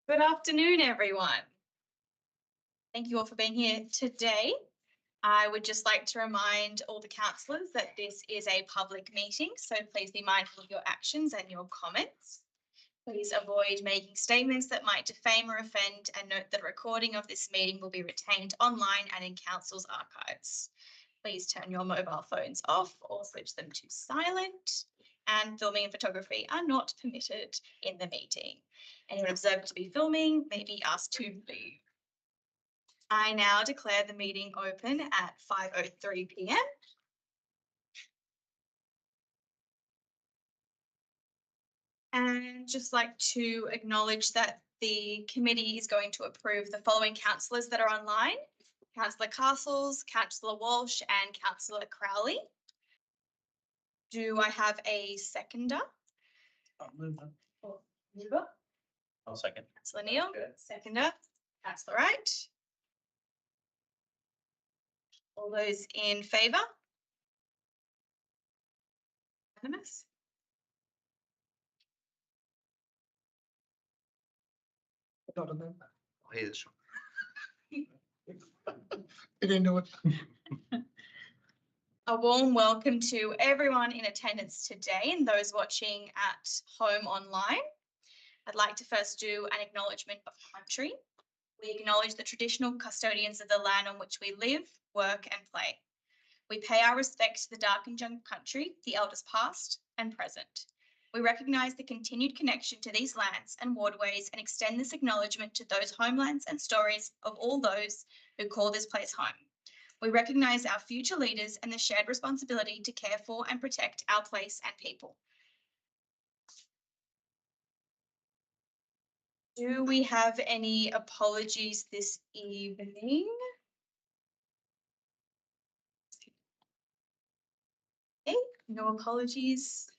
Good afternoon, everyone. Thank you all for being here today. I would just like to remind all the councillors that this is a public meeting, so please be mindful of your actions and your comments. Please avoid making statements that might defame or offend, and note that a recording of this meeting will be retained online and in council's archives. Please turn your mobile phones off or switch them to silent, and filming and photography are not permitted in the meeting. Anyone observed to be filming may be asked to leave. I now declare the meeting open at 5:03 p.m. And just like to acknowledge that the committee is going to approve the following councillors that are online: Councillor Castles, Councillor Walsh and Councillor Crowley. Do I have a seconder? I'll move that. Mover. I'll second. Councillor Neal, seconder. Councillor Wright. All those in favour? Unanimous. Not a member. Oh, he is. Get into it. A warm welcome to everyone in attendance today and those watching at home online. I'd like to first do an acknowledgement of country. We acknowledge the traditional custodians of the land on which we live, work and play. We pay our respect to the Dark and Jungle country, the elders past and present. We recognise the continued connection to these lands and waterways and extend this acknowledgement to those homelands and stories of all those who call this place home. We recognise our future leaders and the shared responsibility to care for and protect our place and people. Do we have any apologies this evening? Okay, no apologies.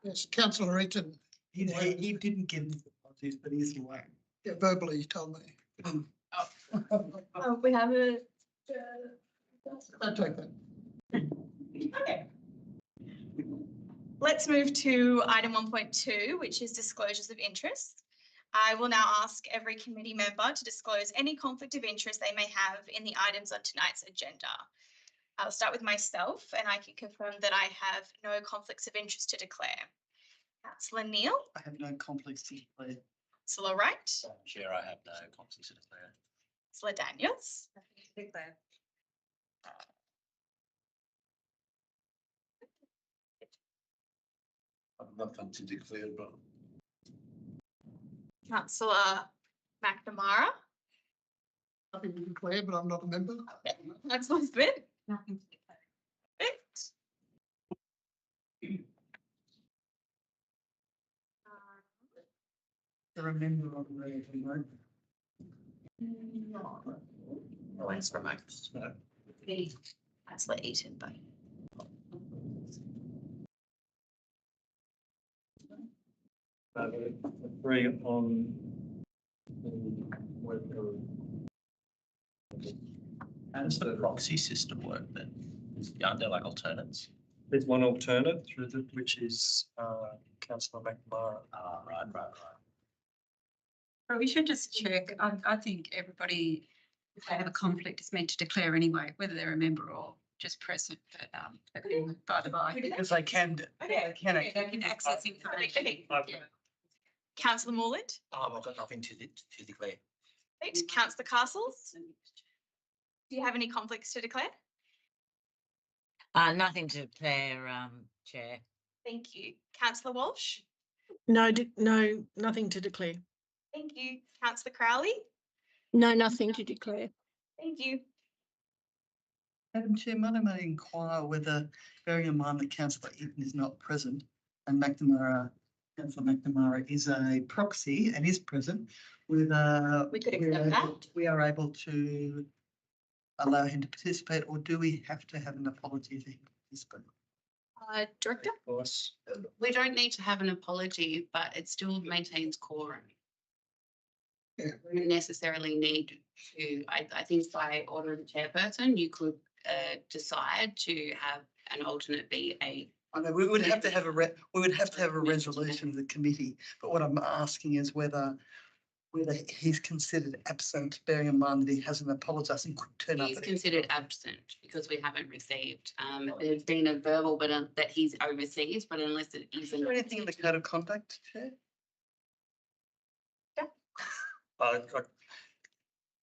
Yes, Councillor Eaton. He didn't give me the apologies, but he's away. Yeah, verbally, he told me. We have a. I take that. Okay. Let's move to item 1.2, which is disclosures of interest. I will now ask every committee member to disclose any conflict of interest they may have in the items on tonight's agenda. I'll start with myself, and I can confirm that I have no conflicts of interest to declare. Councillor Neal. I have no conflicts to declare. Councillor Wright. Chair, I have no conflicts to declare. Councillor Daniels. Nothing to declare. I've nothing to declare, but Councillor McNamara. Nothing to declare, but I'm not a member. Councillor Smith. Nothing to declare. Perfect. They're a member of the road. No one's remote. No. Councillor Eaton, but Agree on how does the proxy system work then? Aren't there like alternates? There's one alternate through the, which is Councillor McNamara. Right. But we should just check. I think everybody, if they have a conflict, is meant to declare anyway, whether they're a member or just present. But by the by, Because they can. Okay. they can access information. Okay. Yeah. Councillor Moreland. I've got nothing to declare. Right. Councillor Castles. Do you have any conflicts to declare? Nothing to declare, Chair. Thank you. Councillor Walsh. No, nothing to declare. Thank you. Councillor Crowley. No, nothing to declare. Thank you. Madam Chair, might I inquire whether, bearing in mind that Councillor Eaton is not present and Councillor McNamara is a proxy and is present, whether We could accept that. we are able to allow him to participate, or do we have to have an apology for him to participate? Director. Of course. We don't need to have an apology, but it still maintains quorum. Yeah. We don't necessarily need to, I think by order of the chairperson, you could decide to have an alternate be a I know we would have to have we would have to have a resolution of the committee, but what I'm asking is whether he's considered absent, bearing in mind that he hasn't apologised and could turn up. He's considered absent because we haven't received, there's been a verbal, but that he's overseas, but unless it Is isn't. there anything in the code of conduct, Chair?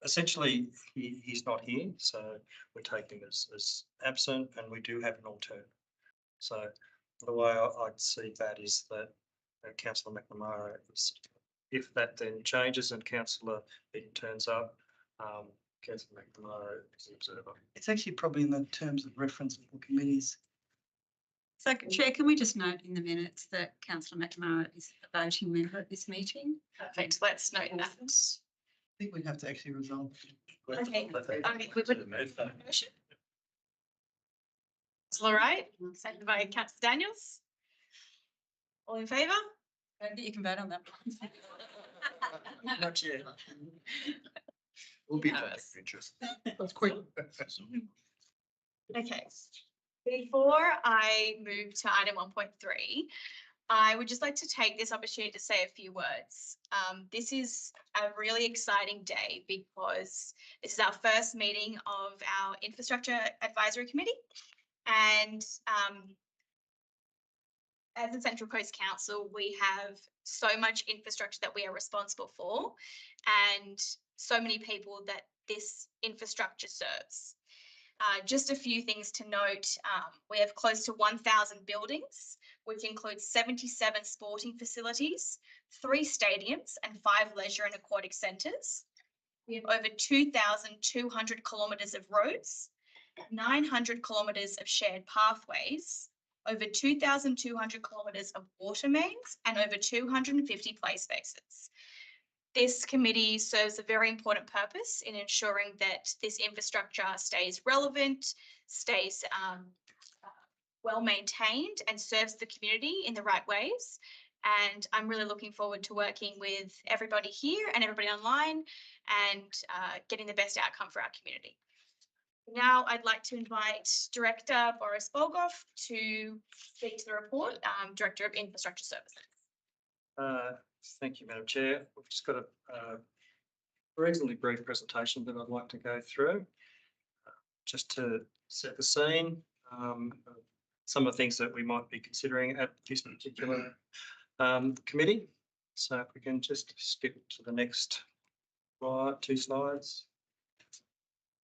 Essentially, he's not here, so we take him as absent, and we do have an alternate. So the way I'd see that is that councillor McNamara, if that then changes and councillor Beaton turns up, councillor McNamara is the observer. It's actually probably in the terms of reference for committees. So, Chair, can we just note in the minutes that councillor McNamara is a voting member at this meeting? Perfect, let's note that. I think we have to actually resolve. Okay, We would move that. motion. Councillor Wright, seconded by councillor Daniels. All in favour? I don't think you can vote on that. Not yet. Will be Unanimous. interest. That's quick. Okay, before I move to item 1.3, I would just like to take this opportunity to say a few words. This is a really exciting day because this is our first meeting of our Infrastructure Advisory Committee. And as the Central Coast Council, we have so much infrastructure that we are responsible for and so many people that this infrastructure serves. Just a few things to note. We have close to 1,000 buildings, which includes 77 sporting facilities, 3 stadiums and 5 leisure and aquatic centres. We have over 2,200 kilometres of roads, 900 kilometres of shared pathways, over 2,200 kilometres of water mains and over 250 play spaces. This committee serves a very important purpose in ensuring that this infrastructure stays relevant, stays well maintained and serves the community in the right ways. And I'm really looking forward to working with everybody here and everybody online and getting the best outcome for our community. Now I'd like to invite Director Boris Bolgoff to speak to the report, Director of Infrastructure Services. Thank you, Madam Chair. We've just got a reasonably brief presentation that I'd like to go through. Just to set the scene, some of the things that we might be considering at this particular committee. So if we can just skip to the next slide, 2 slides.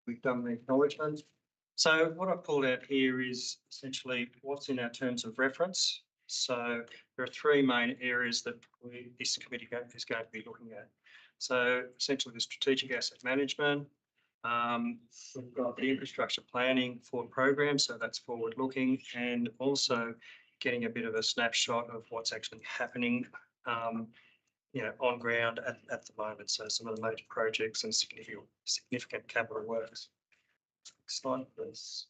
We've done the acknowledgements. So what I've pulled out here is essentially what's in our terms of reference. So there are 3 main areas that this committee is going to be looking at. So essentially the strategic asset management, we've got the infrastructure planning for programs, so that's forward looking, and also getting a bit of a snapshot of what's actually happening on ground at the moment. So some of the major projects and significant capital works. Next slide, please.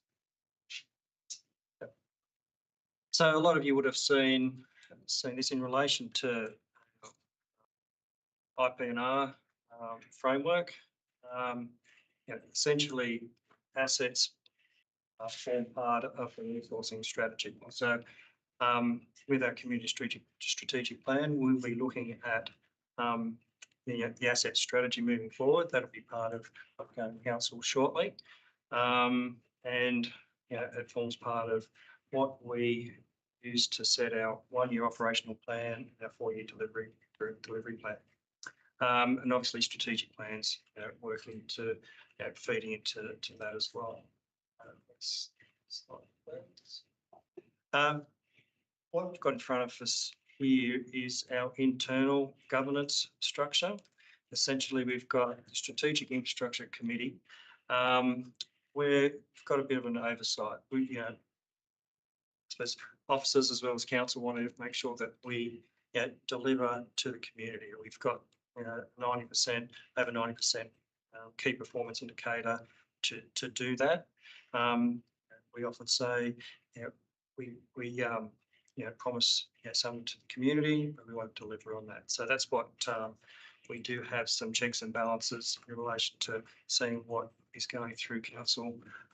So a lot of you would have seen this in relation to IP&R framework. Essentially, assets form part of the resourcing strategy. So with our community strategic plan, we'll be looking at the asset strategy moving forward. That'll be part of council shortly. And it forms part of what we use to set our 1-year operational plan, our 4-year delivery plan. And obviously strategic plans working to feeding into that as well. Next slide, please. What we've got in front of us here is our internal governance structure. Essentially, we've got the Strategic Infrastructure Committee, where we've got a bit of an oversight. We, suppose officers as well as council want to make sure that we deliver to the community. We've got 90%, over 90% key performance indicator to do that. We often say, we promise something to the community, but we won't deliver on that. So that's what we do have some checks and balances in relation to seeing what is going through council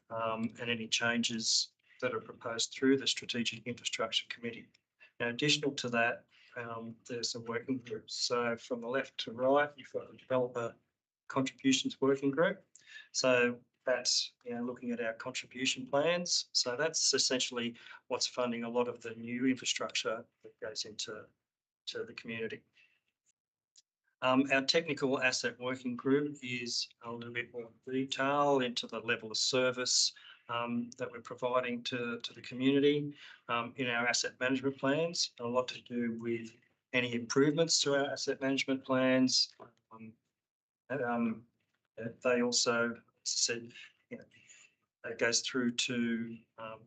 and any changes that are proposed through the Strategic Infrastructure Committee. Now, additional to that, there's some working groups. So from the left to right, you've got the Developer Contributions Working Group. So that's looking at our contribution plans. So that's essentially what's funding a lot of the new infrastructure that goes into the community. Our technical asset working group is a little bit more detail into the level of service that we're providing to the community in our asset management plans. A lot to do with any improvements to our asset management plans. They also, as I said, it goes through to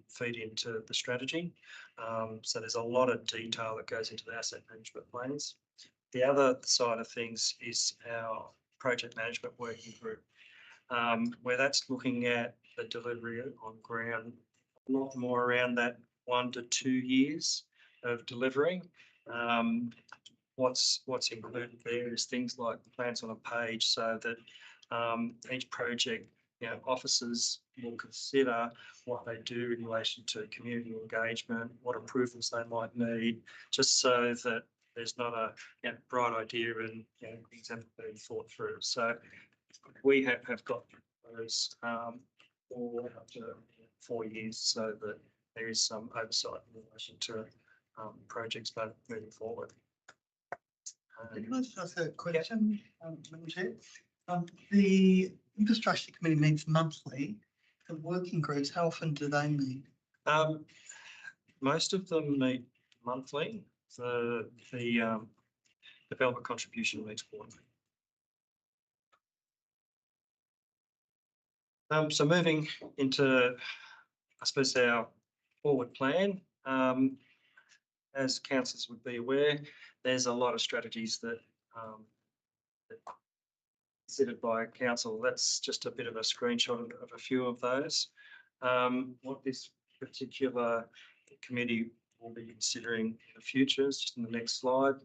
feed into the strategy. So there's a lot of detail that goes into the asset management plans. The other side of things is our project management working group, where that's looking at the delivery on ground, a lot more around that 1 to 2 years of delivery. What's included there is things like plans on a page, so that each project, officers will consider what they do in relation to community engagement, what approvals they might need, just so that there's not a bright idea and things haven't been thought through. So we have got those for up to 4 years, so that there is some oversight in relation to projects moving forward. Can I just ask a question, Madam Chair? The Infrastructure Committee meets monthly. The working groups, how often do they meet? Most of them meet monthly. The developer contribution meets quarterly. So moving into, I suppose, our forward plan. As councillors would be aware, there's a lot of strategies that considered by council. That's just a bit of a screenshot of a few of those. What this particular committee will be considering in the future is just in the next slide.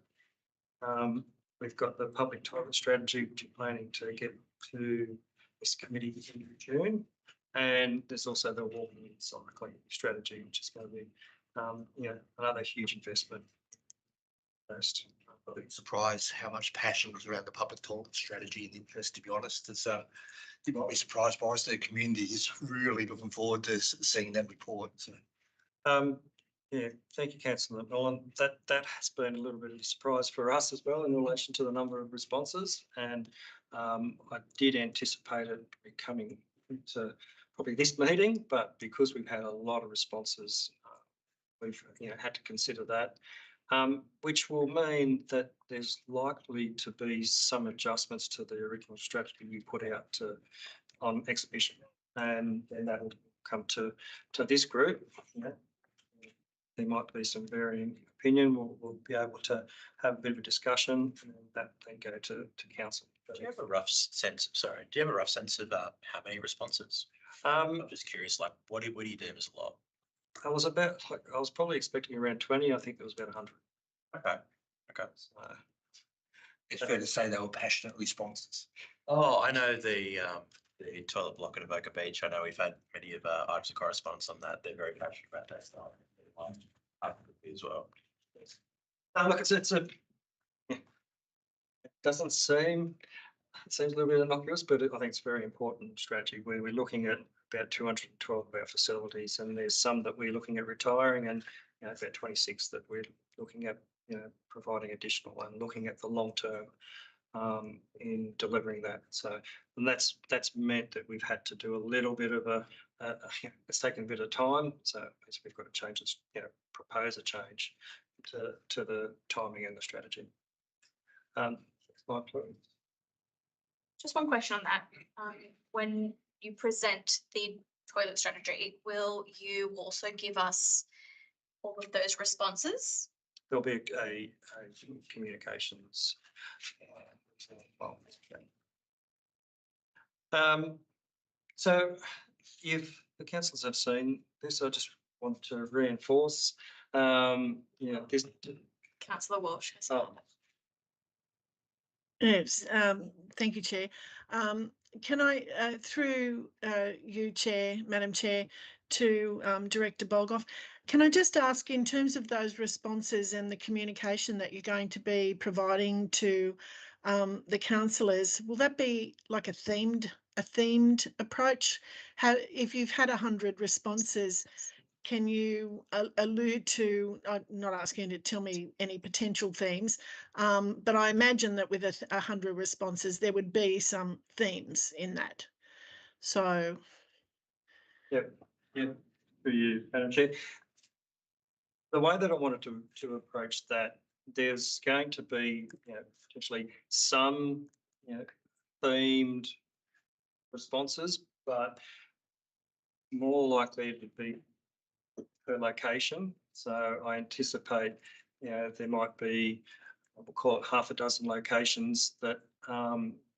We've got the public toilet strategy, which we're planning to get to this committee in June. And there's also the walking and cycling strategy, which is going to be another huge investment. First. I've been surprised how much passion was around the public toilet strategy and interest, to be honest. It's you might be surprised by us. The community is really looking forward to seeing that report. So. Thank you, Councillor Nolan. That has been a little bit of a surprise for us as well in relation to the number of responses, and I did anticipate it coming to probably this meeting, but because we've had a lot of responses, we've had to consider that. Which will mean that there's likely to be some adjustments to the original strategy we put out on exhibition, and then that will come to this group. There might be some varying opinion. We'll be able to have a bit of a discussion, and that then go to council. Do you have a rough sense? Sorry, do you have a rough sense of how many responses? I'm just curious. Like, what do you deem as a lot? I was probably expecting around 20. I think there was about 100. Okay. So, It's fair to say they were passionate responses. Oh, I know the toilet block at Avoca Beach. I know we've had many of items of correspondence on that. They're very passionate about that style. As well. Look, it doesn't seem. It seems a little bit innocuous, but I think it's a very important strategy where we're looking at about 212 of our facilities, and there's some that we're looking at retiring, and about 26 that we're looking at providing additional and looking at the long term in delivering that. So, and that's meant that we've had to do a little bit of it's taken a bit of time. So we've got to change this, propose a change to the timing and the strategy. Next slide, please. Just one question on that. When you present the toilet strategy, will you also give us all of those responses? There'll be a communications. So if the councillors have seen this, I just want to reinforce, this. Councillor Walsh. Oh. Yes, thank you, Chair. Can I, through you, Chair, Madam Chair, to Director Bolgoff, can I just ask, in terms of those responses and the communication that you're going to be providing to the councillors, will that be like a themed approach? How, if you've had 100 responses, can you allude to, I'm not asking you to tell me any potential themes, but I imagine that with 100 responses, there would be some themes in that. So, Yep, for you, Madam Chair. The way that I wanted to approach that, there's going to be, potentially some, themed responses, but more likely to be per location. So I anticipate, there might be, we'll call it half a dozen locations that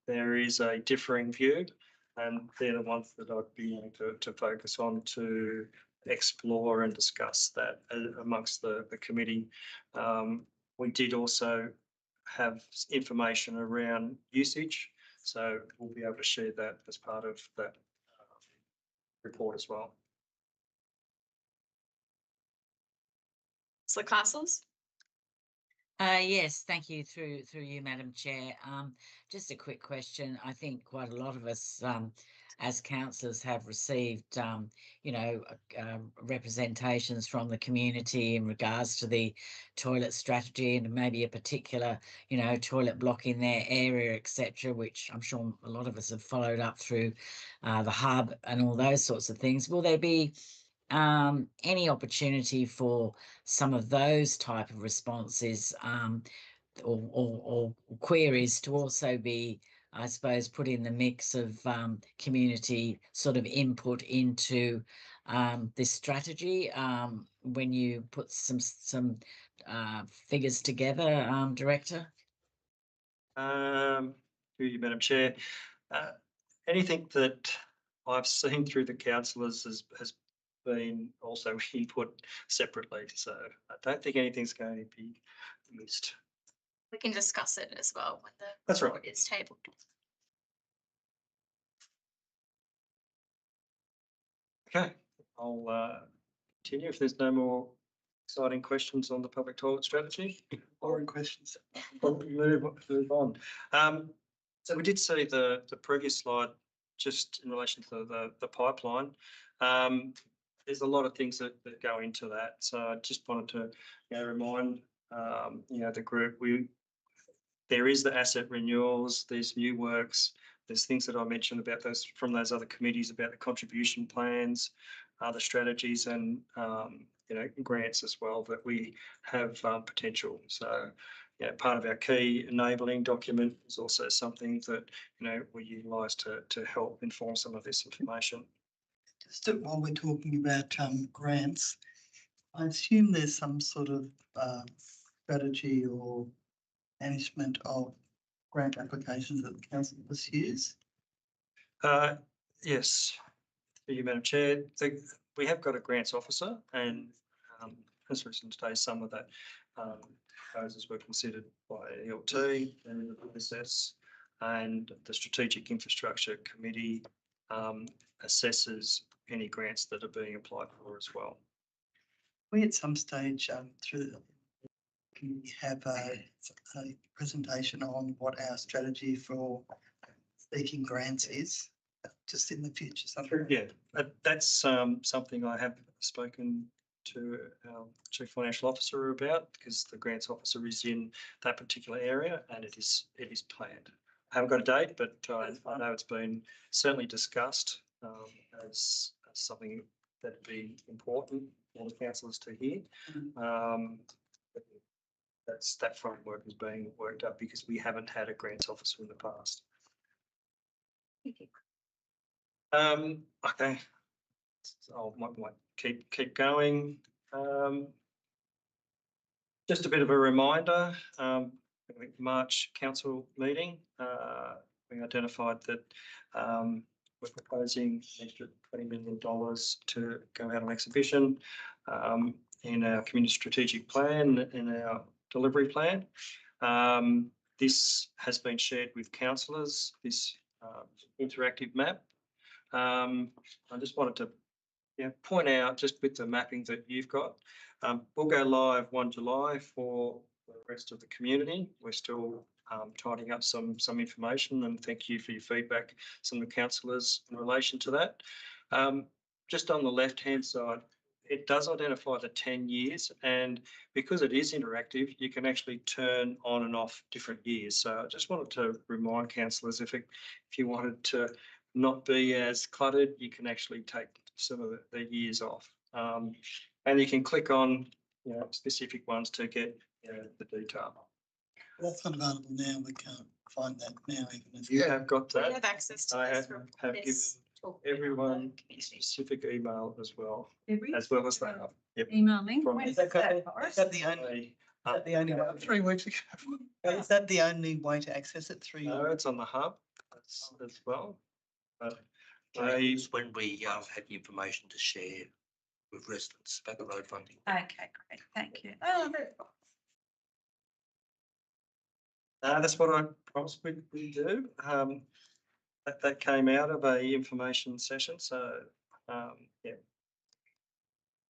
there is a differing view, and they're the ones that I'd be able to focus on to explore and discuss that amongst the committee. We did also have information around usage, so we'll be able to share that as part of that report as well. So Castles? Yes, thank you through you, Madam Chair. Just a quick question. I think quite a lot of us, as councillors, have received, representations from the community in regards to the toilet strategy and maybe a particular, toilet block in their area, etc., which I'm sure a lot of us have followed up through the hub and all those sorts of things. Will there be any opportunity for some of those type of responses or queries to also be, I suppose, put in the mix of community sort of input into this strategy when you put some figures together, Director? Through you, Madam Chair. Anything that I've seen through the councillors has been also input separately, so I don't think anything's going to be missed. We can discuss it as well when the That's right. report is tabled. Okay, I'll continue if there's no more exciting questions on the public toilet strategy. Boring questions. We'll move on. So we did see the previous slide just in relation to the pipeline. There's a lot of things that go into that. So I just wanted to remind the group, there is the asset renewals, there's new works, there's things that I mentioned about those from those other committees about the contribution plans, the strategies and grants as well that we have potential. So part of our key enabling document is also something that we utilise to help inform some of this information. Just while we're talking about grants, I assume there's some sort of strategy or management of grant applications that the council pursues. Yes, through you, Madam Chair. We have got a grants officer, and as recent today, some of that proposals were considered by ELT and the process, and the Strategic Infrastructure Committee assesses any grants that are being applied for as well. We at some stage through the committee have a presentation on what our strategy for seeking grants is, just in the future. Something. Yeah, that's something I have spoken to our Chief Financial Officer about, because the grants officer is in that particular area and it is planned. I haven't got a date, but I know it's been certainly discussed as something that'd be important for the councillors to hear. That framework is being worked up because we haven't had a grants officer in the past. Okay, so I might keep going. Just a bit of a reminder, March council meeting, we identified that we're proposing an extra $20 million to go out on exhibition in our community strategic plan, in our delivery plan. This has been shared with councillors, this interactive map. I just wanted to point out just with the mapping that you've got. We'll go live 1 July for the rest of the community. We're still tidying up some information, and thank you for your feedback, some of the councillors in relation to that. Just on the left-hand side, it does identify the 10 years, and because it is interactive, you can actually turn on and off different years. So I just wanted to remind councillors, if you wanted to not be as cluttered, you can actually take some of the years off. And you can click on specific ones to get the detail. That's not available now. We can't find that now. Even if You have got We that. have access to I this have from given this talk. everyone a community. specific email as well Every as that. Yep. email link. From- When's Is that that, is Boris? that the only? Is that the only way? 3 weeks ago. Is that the only way to access it through? No, it's on the hub as well. But It's when we had the information to share with residents about the road funding. Okay, great, thank you. Oh, that's what I promised we do. That came out of a information session, so yeah.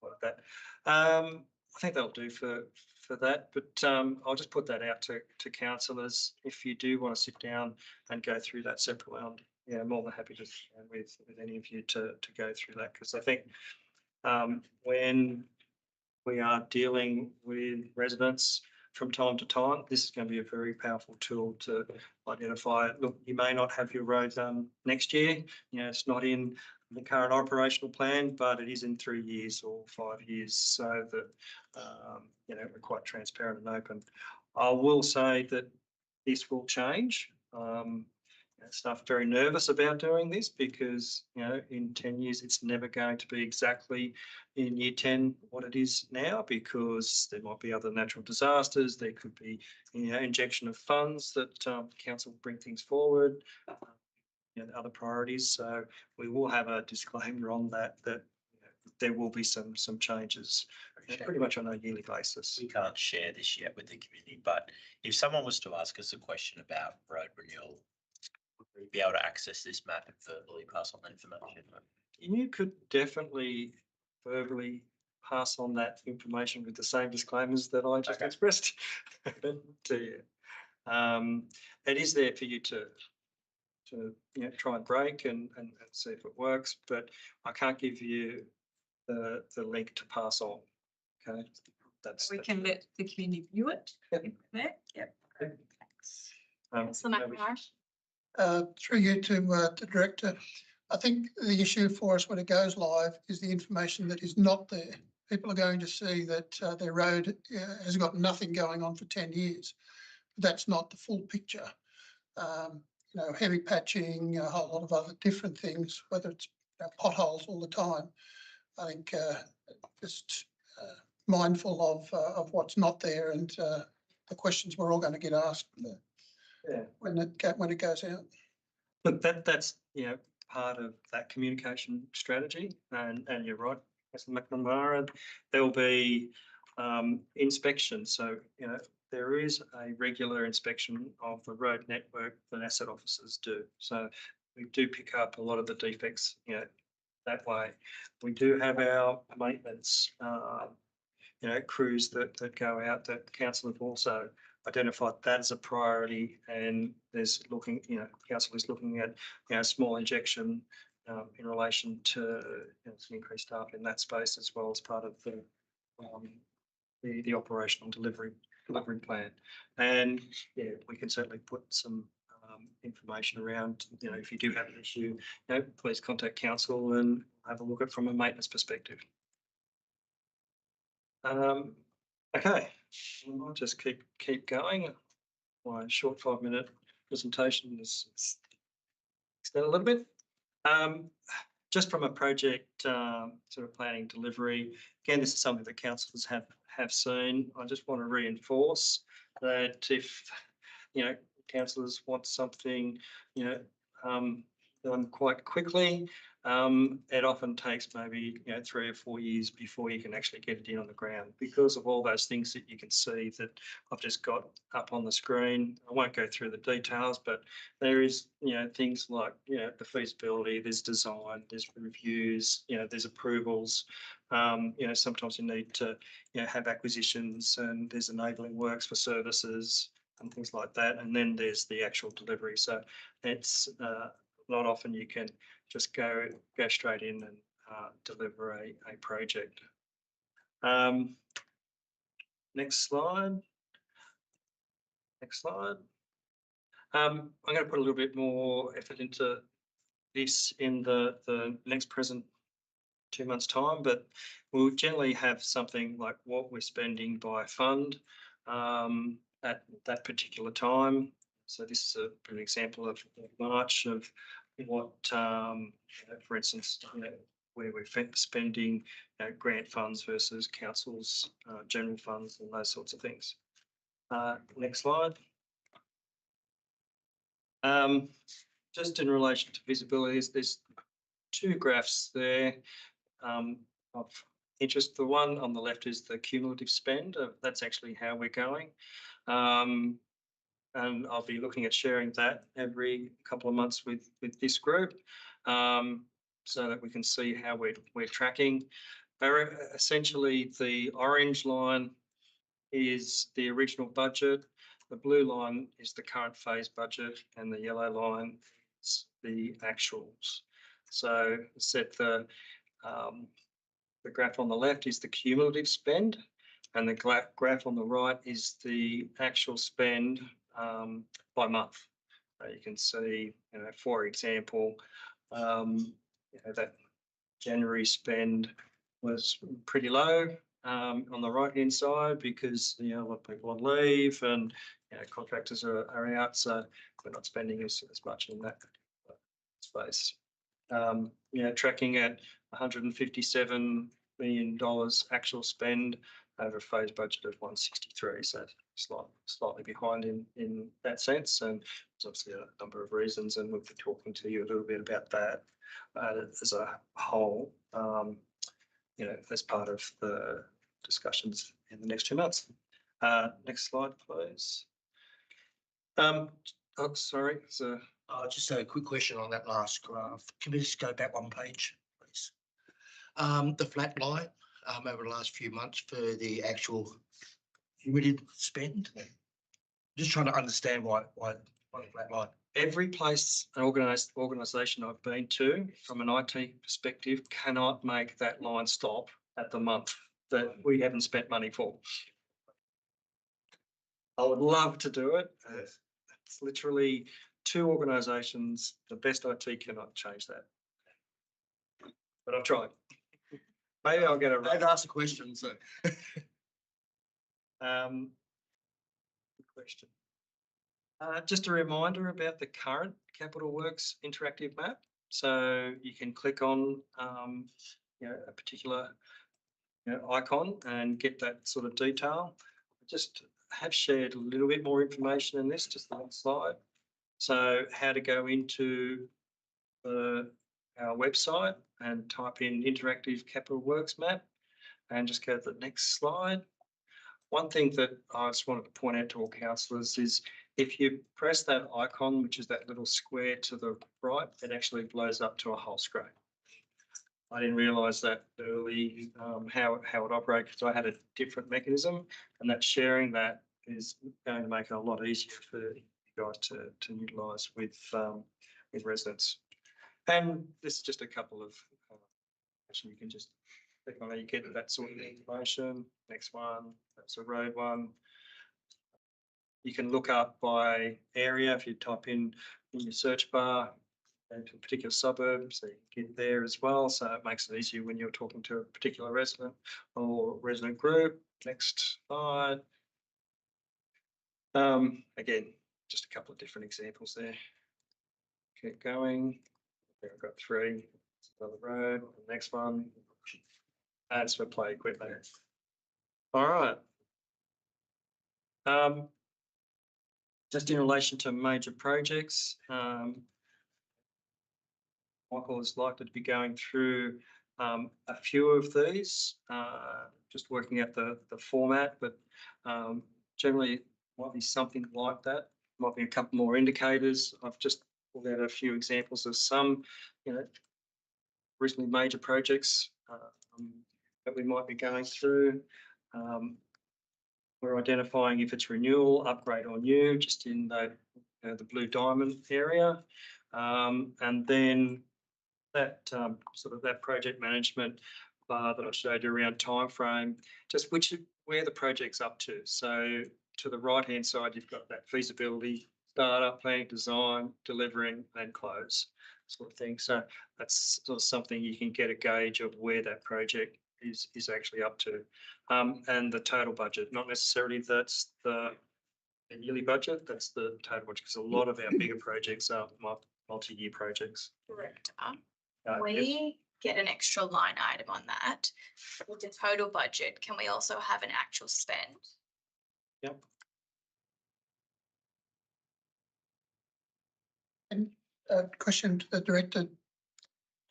Like that. I think that'll do for that, but I'll just put that out to councillors. If you do want to sit down and go through that separately, I'm more than happy to with any of you to go through that, because I think when we are dealing with residents from time to time, this is going to be a very powerful tool to identify. Look, you may not have your road done next year. It's not in the current operational plan, but it is in 3 years or 5 years, so that we're quite transparent and open. I will say that this will change. Staff very nervous about doing this because in 10 years it's never going to be exactly in year 10 what it is now, because there might be other natural disasters, there could be injection of funds that council bring things forward, other priorities. So we will have a disclaimer on that there will be some changes pretty much on a yearly basis. We can't share this yet with the community, but if someone was to ask us a question about road renewal, would we be able to access this map and verbally pass on the information? You could definitely verbally pass on that information with the same disclaimers that I just expressed to you. It is there for you to try and break and see if it works, but I can't give you the link to pass on. Okay, we can let the community view it. Yep. Yep. Thanks. Councillor McNamara. Through you to Director, I think the issue for us when it goes live is the information that is not there. People are going to see that their road has got nothing going on for 10 years. That's not the full picture. Heavy patching, a whole lot of other different things, whether it's potholes all the time. I think just mindful of what's not there, and the questions we're all going to get asked when it goes out. Look, that's part of that communication strategy, and you're right, Councillor McNamara. There'll be inspections, so there is a regular inspection of the road network that asset officers do. So we do pick up a lot of the defects that way. We do have our maintenance crews that go out, that council have also identified that as a priority, and there's council is looking at small injection in relation to some increased staff in that space, as well as part of the operational delivery plan. And we can certainly put some information around, if you do have an issue, please contact council and have a look at it from a maintenance perspective. Okay, I'll just keep going. My short 5-minute presentation is extended a little bit. Just from a project sort of planning delivery, again, this is something that councillors have seen. I just want to reinforce that if councillors want something done quite quickly, it often takes maybe 3 or 4 years before you can actually get it in on the ground because of all those things that you can see that I've just got up on the screen. I won't go through the details, but there is things like the feasibility, there's design, there's reviews, there's approvals. Sometimes you need to have acquisitions, and there's enabling works for services and things like that, and then there's the actual delivery. So it's not often you can just go straight in and deliver a project. Next slide. Next slide. I'm going to put a little bit more effort into this in the next present 2 months' time, but we'll generally have something like what we're spending by fund at that particular time. So this is an example of March of what, for instance, where we're spending grant funds versus council's general funds and those sorts of things. Next slide. Just in relation to visibility, there's 2 graphs there of interest. The one on the left is the cumulative spend. That's actually how we're going. And I'll be looking at sharing that every couple of months with this group so that we can see how we're tracking. Essentially, the orange line is the original budget, the blue line is the current phase budget, and the yellow line is the actuals. So set the graph on the left is the cumulative spend, and the graph on the right is the actual spend by month. You can see, for example, that January spend was pretty low on the right-hand side because a lot of people on leave and contractors are out, so we're not spending as much in that space. Tracking at $157 million actual spend over a phase budget of 163, so slightly behind in that sense, and there's obviously a number of reasons, and we'll be talking to you a little bit about that as a whole, as part of the discussions in the next 2 months. Next slide, please. Sorry. So just a quick question on that last graph. Can we just go back 1 page, please? The flat line over the last few months for the actual cumulative spend. Just trying to understand why the flat line. Every place and organisation I've been to from an IT perspective cannot make that line stop at the month that we haven't spent money for. I would love to do it. It's literally 2 organisations. The best IT cannot change that. But I've tried. Maybe I'll get it right. I've asked a question, so. Good question. Just a reminder about the current Capital Works interactive map. So you can click on a particular icon and get that sort of detail. I just have shared a little bit more information in this, just the next slide. So how to go into our website and type in interactive Capital Works map and just go to the next slide. One thing that I just wanted to point out to all councillors is if you press that icon, which is that little square to the right, it actually blows up to a whole screen. I didn't realise that early, how it operates, because I had a different mechanism, and that sharing that is going to make it a lot easier for you guys to utilise with residents. And this is just a couple of you can just click on it, you get that sort of information. Next one, that's a road one. You can look up by area if you type in your search bar into a particular suburb, so you can get there as well. So it makes it easier when you're talking to a particular resident or resident group. Next slide. Again, just a couple of different examples there. Keep going. I've got 3. Another road. The next one. That's for play equipment. All right. Just in relation to major projects, one Michael is likely to be going through a few of these, just working out the format, but generally might be something like that. Might be a couple more indicators. I've just pulled out a few examples of some, recently major projects that we might be going through. We're identifying if it's renewal, upgrade or new, just in the blue diamond area. And then that sort of that project management bar that I showed you around timeframe, just where the project's up to. So to the right-hand side, you've got that feasibility, startup, planning, design, delivering and close sort of thing. So that's sort of something you can get a gauge of where that project is actually up to. And the total budget, not necessarily that's the yearly budget, that's the total budget, because a lot of our bigger projects are multi-year projects. Director, Yes. we get an extra line item on that. With the total budget, can we also have an actual spend? Yep. And a question to the director,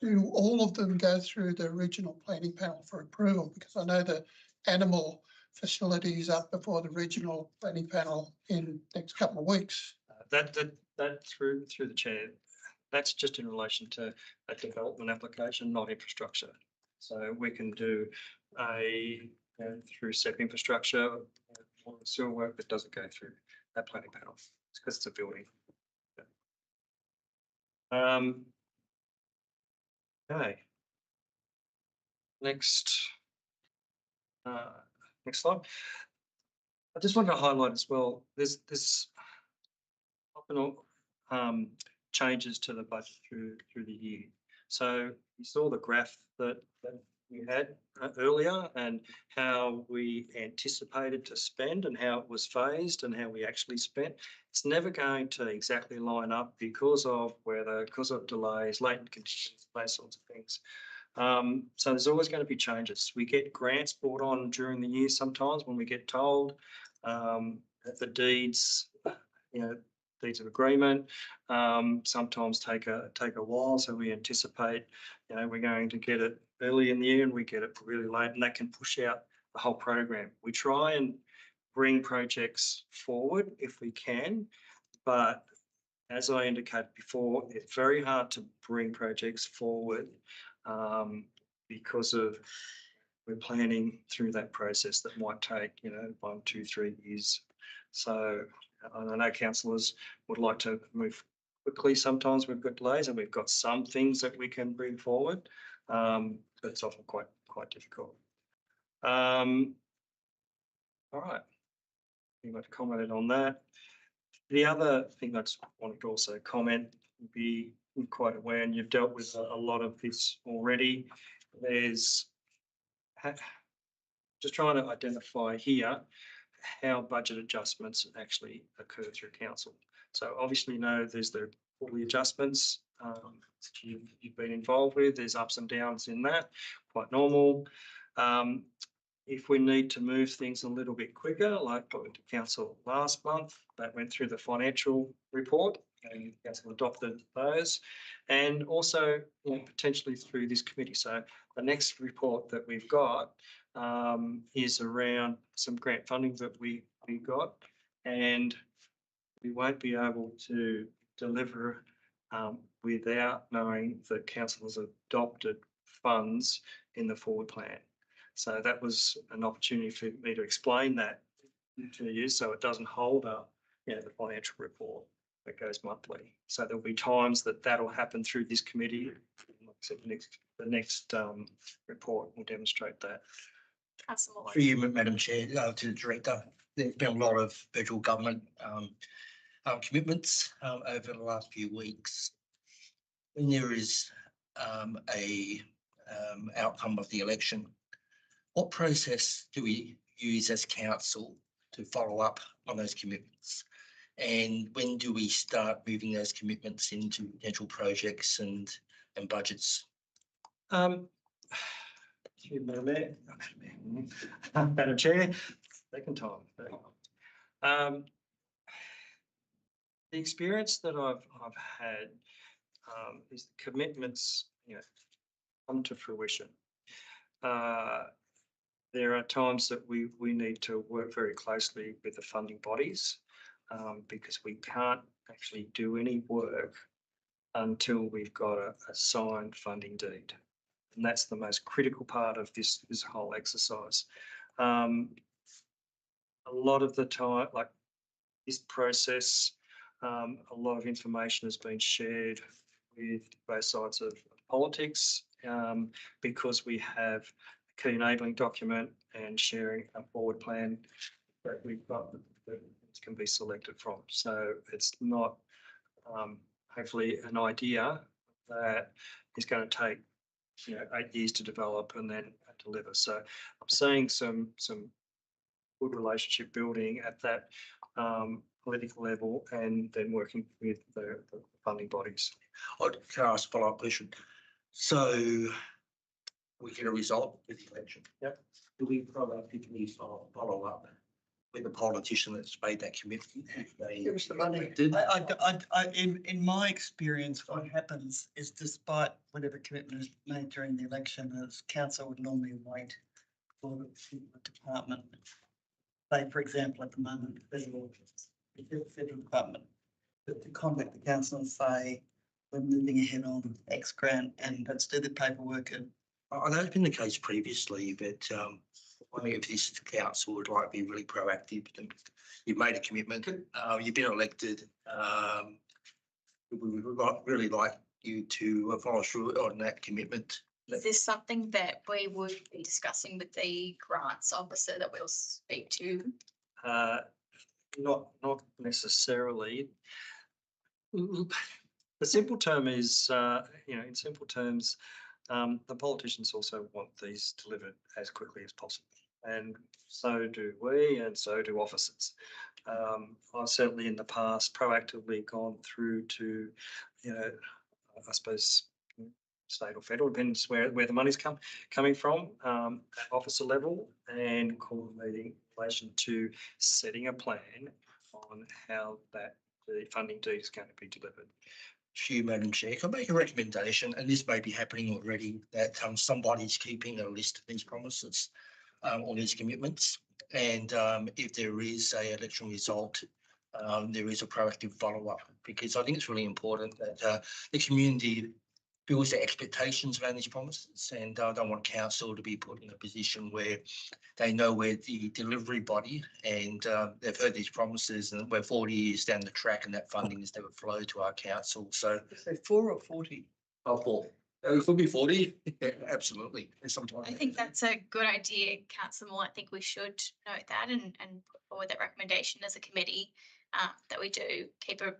do all of them go through the regional planning panel for approval? Because I know the animal facility is up before the regional planning panel in next couple of weeks. That through the chair, that's just in relation to a development application, not infrastructure. So we can do through SEP infrastructure, sewer work that doesn't go through that planning panel. It's because it's a building. Okay. Next slide. I just wanted to highlight as well, there's often changes to the budget through the year. So you saw the graph that we had earlier and how we anticipated to spend and how it was phased and how we actually spent. It's never going to exactly line up because of weather, because of delays, latent conditions, those sorts of things. So there's always going to be changes. We get grants brought on during the year sometimes when we get told that the deeds, deeds of agreement sometimes take a while. So we anticipate, we're going to get it early in the year and we get it really late, and that can push out the whole program. We try and bring projects forward if we can, but as I indicated before, it's very hard to bring projects forward because of we're planning through that process that might take 1, 2, 3 years. So I know councillors would like to move quickly. Sometimes we've got delays and we've got some things that we can bring forward, but it's often quite difficult. All right, you might have commented on that. The other thing I just wanted to also comment, be quite aware, and you've dealt with a lot of this already. There's just trying to identify here how budget adjustments actually occur through council. So obviously, there's the quarterly adjustments that you've been involved with. There's ups and downs in that, quite normal. If we need to move things a little bit quicker, like what we did council last month, that went through the financial report and council adopted those, and also potentially through this committee. So the next report that we've got is around some grant funding that we got, and we won't be able to deliver without knowing that council has adopted funds in the forward plan. So that was an opportunity for me to explain that to you, so it doesn't hold up, the financial report that goes monthly. So there'll be times that'll happen through this committee. Like I said, the next report will demonstrate that. For you, Madam Chair, to the Director, there's been a lot of federal government commitments over the last few weeks. When there is a outcome of the election, what process do we use as council to follow up on those commitments? And when do we start moving those commitments into potential projects and budgets? Madam Chair, second time. The experience that I've had is the commitments, come to fruition. There are times that we need to work very closely with the funding bodies because we can't actually do any work until we've got a signed funding deed. And that's the most critical part of this whole exercise. A lot of the time, like this process, a lot of information has been shared with both sides of politics because we have a key enabling document and sharing a forward plan that we've got that can be selected from. So it's not hopefully an idea that is going to take 8 years to develop and then deliver. So I'm seeing some good relationship building at that political level and then working with the funding bodies. Can I ask a follow-up question? So we get a result with the election. Yep. Do we proactively follow up with the politician that's made that commitment? Give us the money. In my experience, what happens is despite whatever commitment is made during the election, as council would normally wait for the department. Say, for example, at the moment, federal department, to contact the council and say, we're moving ahead on X grant and let's do the paperwork. And I know it's been the case previously, but I think if this council would like to be really proactive, and you've made a commitment, you've been elected, we would really like you to follow through on that commitment. Is this something that we would be discussing with the grants officer that we'll speak to? Not necessarily. The simple term is, in simple terms, the politicians also want these delivered as quickly as possible. And so do we, and so do officers. I've certainly in the past proactively gone through to, I suppose, state or federal, depends where the money's coming from, at officer level, and coordinating in relation to setting a plan on how that the funding deed is going to be delivered. You, Madam Chair, can I make a recommendation, and this may be happening already, that somebody's keeping a list of these promises or these commitments, and if there is a election result, there is a proactive follow-up, because I think it's really important that the community builds their expectations around these promises, and I don't want council to be put in a position where they know we're the delivery body and they've heard these promises and we're 40 years down the track and that funding has never flowed to our council. So, say 4 or 40. Oh, 4. It could be 40. Yeah, absolutely. Sometimes. I think that's a good idea, Councillor Moore. I think we should note that and put forward that recommendation as a committee, that we do keep a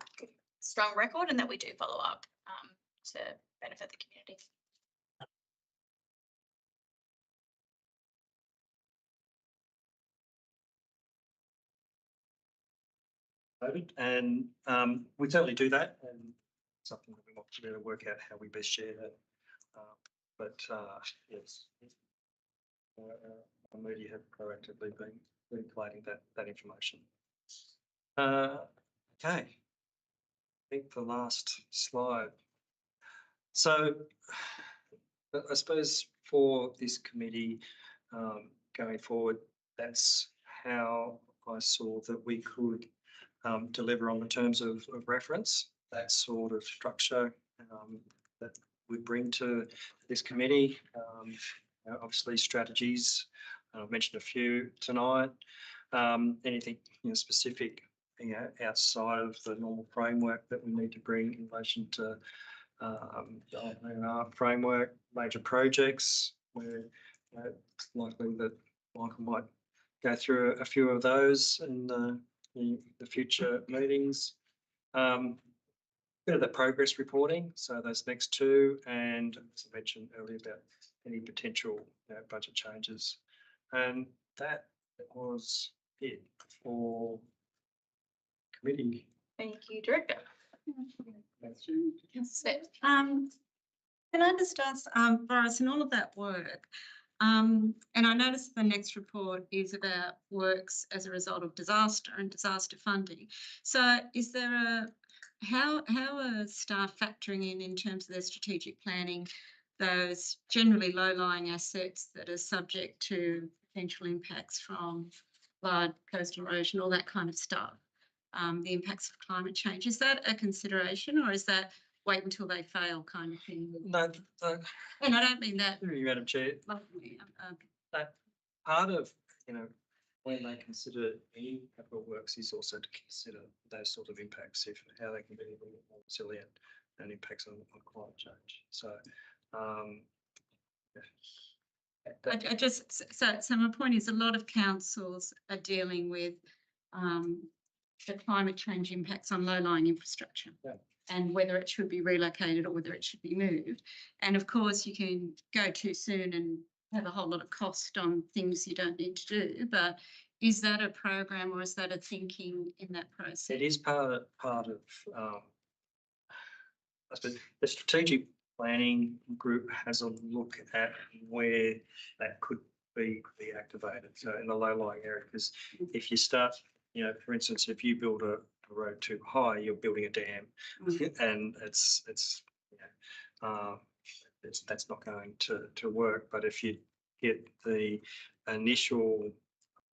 strong record and that we do follow up to benefit the community. And we certainly do that, and something that we want to be able to work out how we best share that. Yes, our media have proactively been collating that information. Okay, I think the last slide. So I suppose for this committee going forward, that's how I saw that we could deliver on the terms of reference, that sort of structure that we bring to this committee. Obviously strategies, I've mentioned a few tonight. Anything specific outside of the normal framework that we need to bring in relation to our framework, major projects where it's likely that Michael might go through a few of those in the future meetings. Bit of the progress reporting, so those next two, and as I mentioned earlier about any potential budget changes. And that was it for committee. Thank you, Director. Can I just ask, Boris, in all of that work, and I noticed the next report is about works as a result of disaster and disaster funding. So how are staff factoring in terms of their strategic planning, those generally low-lying assets that are subject to potential impacts from flood, coast erosion, all that kind of stuff? The impacts of climate change, is that a consideration, or is that wait until they fail kind of thing? No, And I don't mean that through you, Madam Chair, lovely. that part of, when they consider any capital works is also to consider those sort of impacts, if how they can be a little bit more resilient and impacts on climate change. So, I just, so my point is a lot of councils are dealing with the climate change impacts on low-lying infrastructure. Yeah. And whether it should be relocated or whether it should be moved. And of course, you can go too soon and have a whole lot of cost on things you don't need to do. But is that a program or is that a thinking in that process? it is part of I suppose the strategic planning group has a look at where that could be activated. So in the low-lying area, because if you start, for instance, if you build a road too high, you're building a dam, and that's not going to work. But if you get the initial,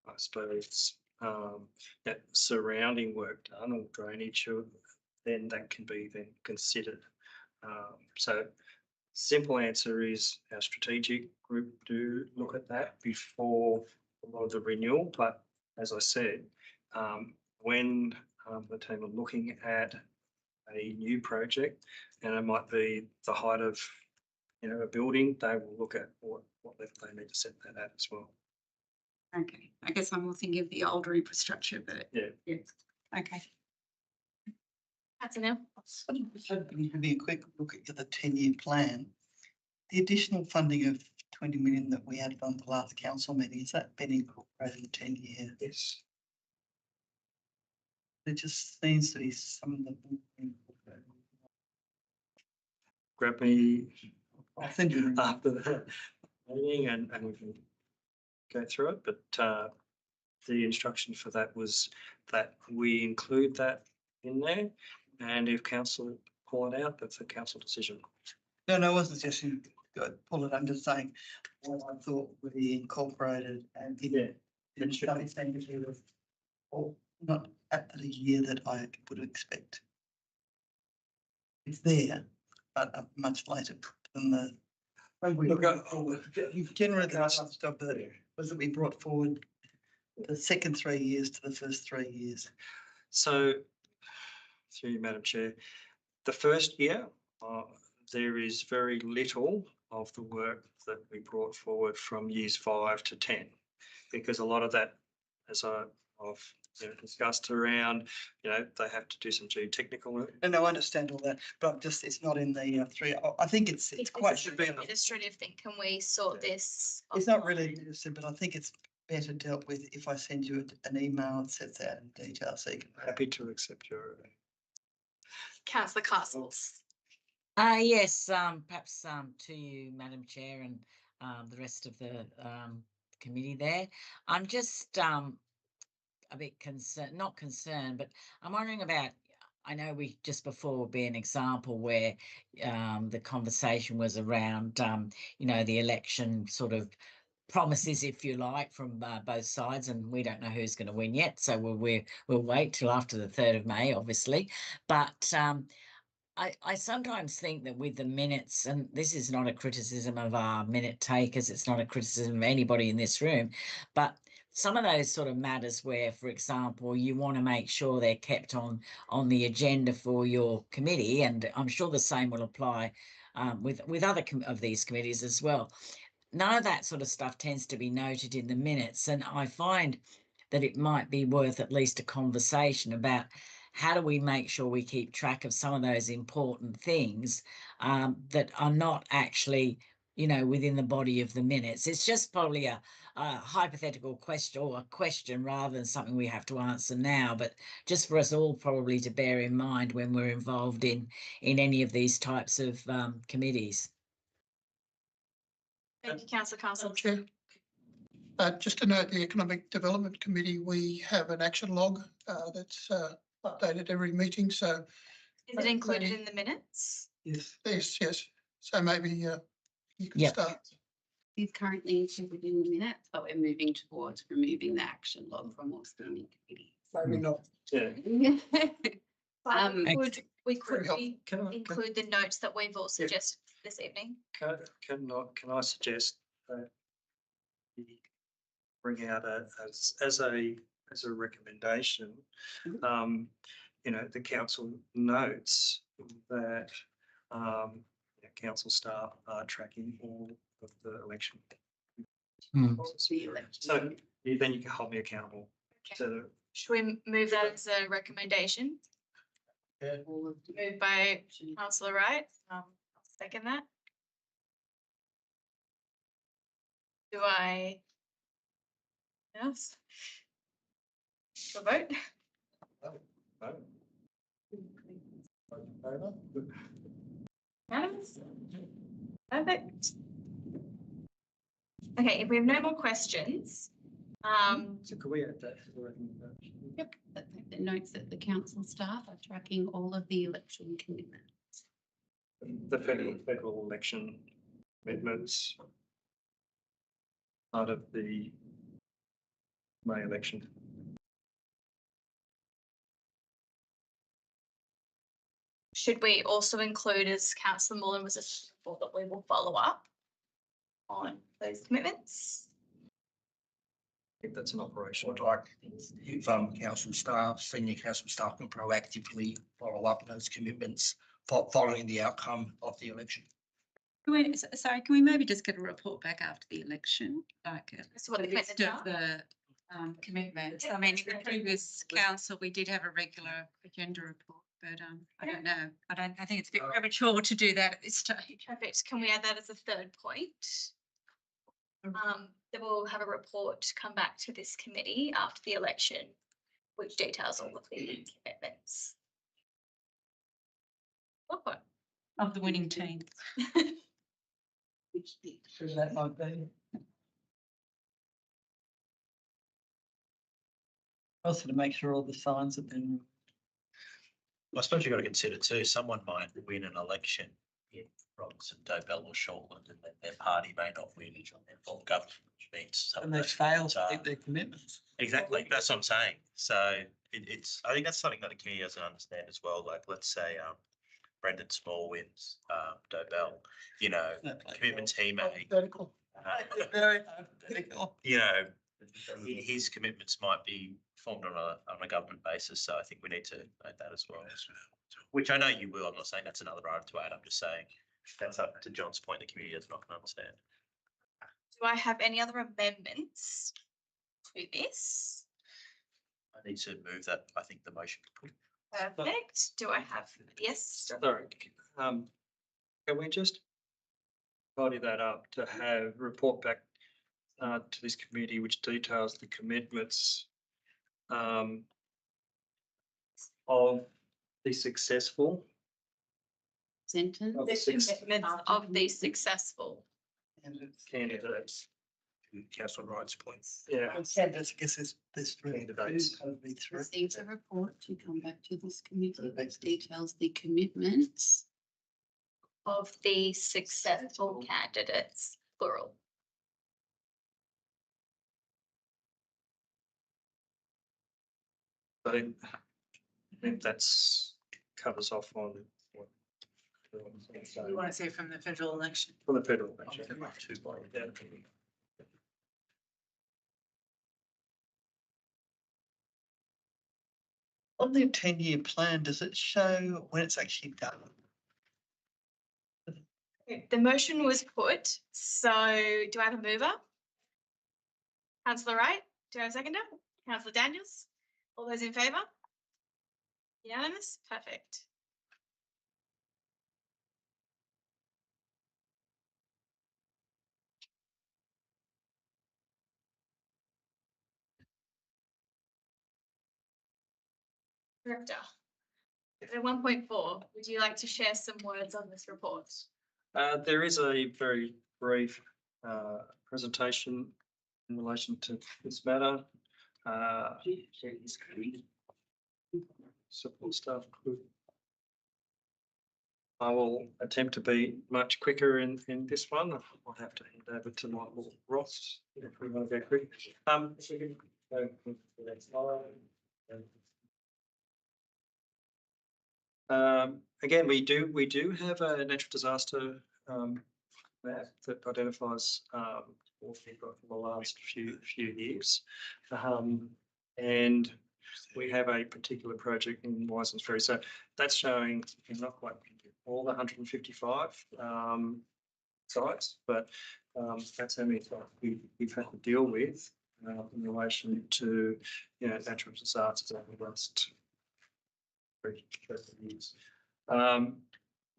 I suppose, that surrounding work done or drainage, then that can be then considered. So simple answer is our strategic group do look at that before a lot of the renewal. But as I said, when the team are looking at a new project and it might be the height of a building, they will look at what level they need to set that at as well. Okay, I guess I'm more thinking of the older infrastructure, but Yeah. Okay. That's enough. Having a quick look at the 10-year plan, the additional funding of 20 million that we had on the last council meeting, has that been incorporated in the 10-year? Yes. There just seems to be some of them. Grab me I'll send you. after the meeting and we can go through it. But the instruction for that was that we include that in there, and if council pull it out, that's a council decision. No, I wasn't suggesting pull it. I'm just saying what I thought we incorporated and Yeah. it should be standard of, or not at the year that I would expect. It's there, but much later than the. You've generally the last stuff that was that we brought forward the second 3 years to the first 3 years. So, through you, Madam Chair, the first year, there is very little of the work that we brought forward from years 5 to 10, because a lot of that, as I've discussed around, they have to do some geotechnical work. And I understand all that, but it's not in the 3. I think it's quite should be. Administrative thing. Can we sort this? It's not really administrative, but I think it's better dealt with if I send you an email that sets out in detail, so you can. Happy to accept your. Councillor Castles. Yes, perhaps to you, Madam Chair, and the rest of the committee there. I'm just a bit concerned, not concerned, but I'm wondering about, I know we just before would be an example where the conversation was around, the election sort of promises, if you like, from both sides, and we don't know who's going to win yet. So we'll wait till after the 3rd of May, obviously. But I sometimes think that with the minutes, and this is not a criticism of our minute takers, it's not a criticism of anybody in this room, but some of those sort of matters where, for example, you want to make sure they're kept on the agenda for your committee, and I'm sure the same will apply with other of these committees as well. None of that sort of stuff tends to be noted in the minutes, and I find that it might be worth at least a conversation about how do we make sure we keep track of some of those important things that are not actually, within the body of the minutes. It's just probably a hypothetical question or a question rather than something we have to answer now, but just for us all probably to bear in mind when we're involved in any of these types of committees. Thank you, Councillor Castles. Chair. Just to note, the Economic Development Committee, we have an action log that's updated every meeting. So Is it included in the minutes? Yes. Yes. So maybe you can Yep. start. He's currently included in the minutes, but we're moving towards removing the action log from all standing committees. Maybe not. Yeah. But we Um, could, we could helpful. be- Can I, include the notes that we've all suggested this evening. can I suggest that we bring out as a recommendation, the council notes that, council staff are tracking all of the election. Hmm. the election. So then you can hold me accountable to the. Should we move that as a recommendation? All of the Moved by councillor Wright. I'll second that. Do I? Yes. A vote? Unanimous? Perfect. Okay, if we have no more questions, So could we add that to the recommendation? Yep, the notes that the council staff are tracking all of the election commitments. The federal election commitments. Part of the May election. should we also include, as councillor Mullen was assured, that we will follow up on those commitments? I think that's an operational. Would like if council staff, senior council staff can proactively follow up those commitments following the outcome of the election. Sorry, can we maybe just get a report back after the election, like That's what a the list commitments of are. the commitments? I mean, in the previous council, we did have a regular agenda report, but I don't know. I think it's a bit premature to do that at this stage. Perfect. Can we add that as a third point? Then we'll have a report come back to this committee after the election, which details all of the commitments. Lovely. Of the winning team. So that might be. Also to make sure all the signs have been. I suppose you've got to consider too, someone might win an election in Robinson, Dobell or Shortland and then their party may not win their full government, which means. some And of they those fail commitments to are- keep their commitments. Exactly, that's what I'm saying. So it's, I think that's something that the community doesn't understand as well. Like, let's say, Brendan Small wins, Dobell, commitments he made. Hypothetical. Very hypothetical. His commitments might be formed on a government basis, so I think we need to note that as well. Which I know you will, I'm not saying that's another item to add, I'm just saying, that's up to John's point, the community is not going to understand. Do I have any other amendments to this? I need to move that, I think the motion. Perfect. Do I have, yes? Sorry, can we just tidy that up to have report back to this committee which details the commitments of the successful Sentence. of The six commitments of the successful. candidates. To Councillor Wright's point. Yeah, Candidates, I guess there's three. Candidates. Probably three. Receives a report to come back to this committee which details the commitments. Of the successful candidates, plural. I think that's covers off on what. You want to say from the federal election? For the federal election. Yeah. On their 10-year plan, does it show when it's actually done? The motion was put, so do I have a mover? Councillor Wright, do I have a seconder? Councillor Daniels, all those in favour? Unanimous, perfect. Director, at 1.4, would you like to share some words on this report? There is a very brief presentation in relation to this matter. Support staff could I will attempt to be much quicker in this one. I'll have to hand over to Michael Ross if we want to go quick. If we can go to the next slide. Again, we do have a natural disaster map that identifies what we've got for the last few years. And we have a particular project in Wisens Ferry. So that's showing not quite all the 155 sites, but that's how many sites we've had to deal with in relation to natural disasters over the last 3 years.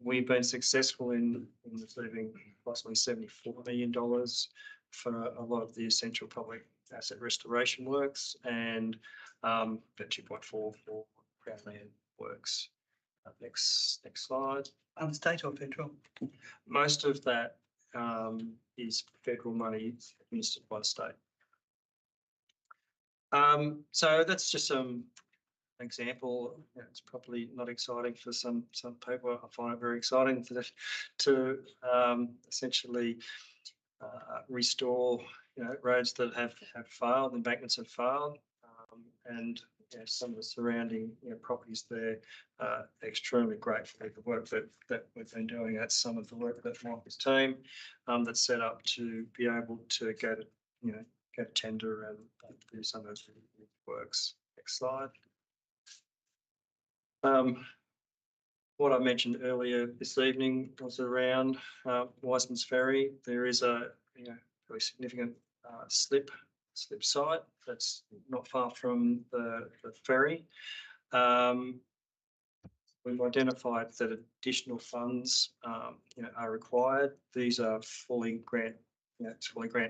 We've been successful in receiving approximately $74 million for a lot of the essential public asset restoration works and about 2.4 for Crown land works. Next slide. State or federal? Most of that is federal money administered by the state. So that's just some example. It's probably not exciting for some people. I find it very exciting to essentially restore roads that have failed, embankments have failed, and some of the surrounding properties there are extremely grateful for the work that we've been doing. That's some of the work that Mike's team that's set up to be able to go to tender and do some of those works. Next slide. What I mentioned earlier this evening was around Wisens Ferry. There is a really significant slip site that's not far from the ferry. We've identified that additional funds are required. These are fully grant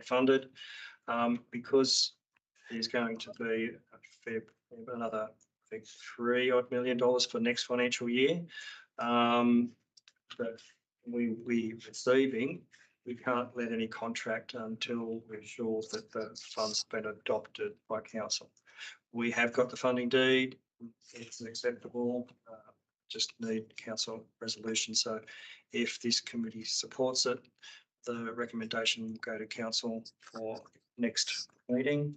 funded because there's going to be another $3 odd million for next financial year that we're receiving. We can't let any contract until we're sure that the funds have been adopted by council. We have got the funding deed. It's acceptable. Just need council resolution. So if this committee supports it, the recommendation will go to council for next meeting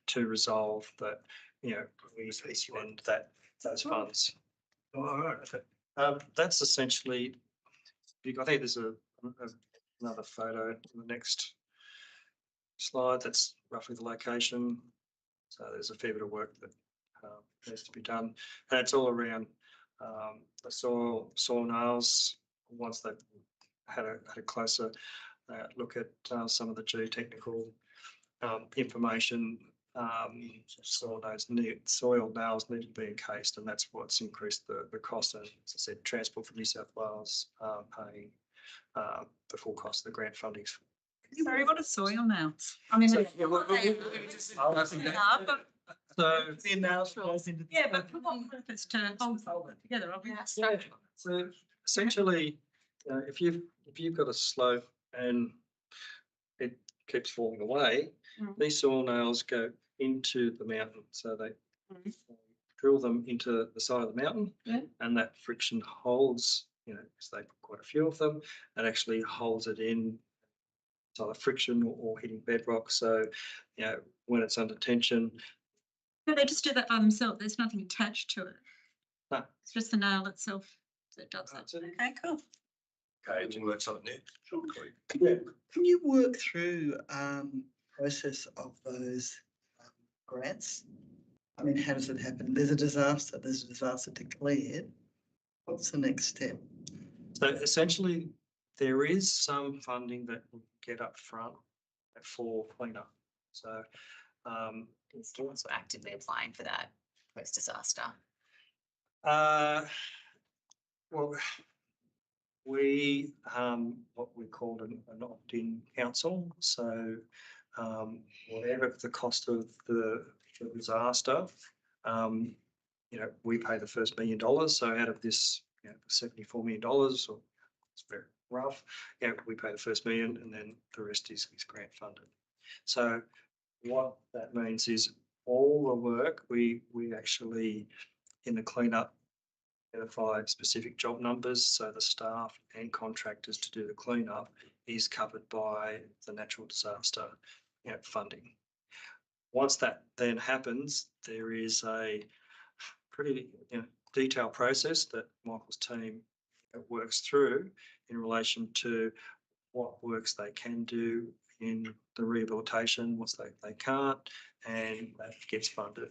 to resolve that we spend those funds. That's essentially. I think there's another photo in the next slide. That's roughly the location. So there's a fair bit of work that needs to be done, and it's all around the soil nails. Once they've had a closer look at some of the geotechnical information, soil nails need to be encased, and that's what's increased the cost. And as I said, Transport for New South Wales paying the full cost of the grant funding. Sorry, what are soil nails? I mean, So, The nails goes into. yeah, but for what purpose to hold it together? Obviously. So essentially, if you've got a slope and it keeps falling away, these soil nails go into the mountain. So they drill them into the side of the mountain, and that friction holds, because they put quite a few of them, and actually holds it in. It's either friction or hitting bedrock. So, when it's under tension. No, they just do that by themselves. There's nothing attached to it. No. It's just the nail itself that does that. Okay, cool. Okay, we can work something new. Can you work through process of those grants? I mean, how does it happen? There's a disaster declared. What's the next step? So essentially, there is some funding that will get up front for cleanup. So Is council actively applying for that post-disaster? Well, we what we called an opt-in council. So whatever the cost of the disaster, we pay the first $1 million. So out of this, $74 million, or it's very rough. We pay the first $1 million, and then the rest is grant funded. So what that means is all the work we actually in the cleanup identify specific job numbers, so the staff and contractors to do the cleanup is covered by the natural disaster, funding. Once that then happens, there is a pretty detailed process that Michael's team works through in relation to what works they can do in the rehabilitation, what they can't, and that gets funded.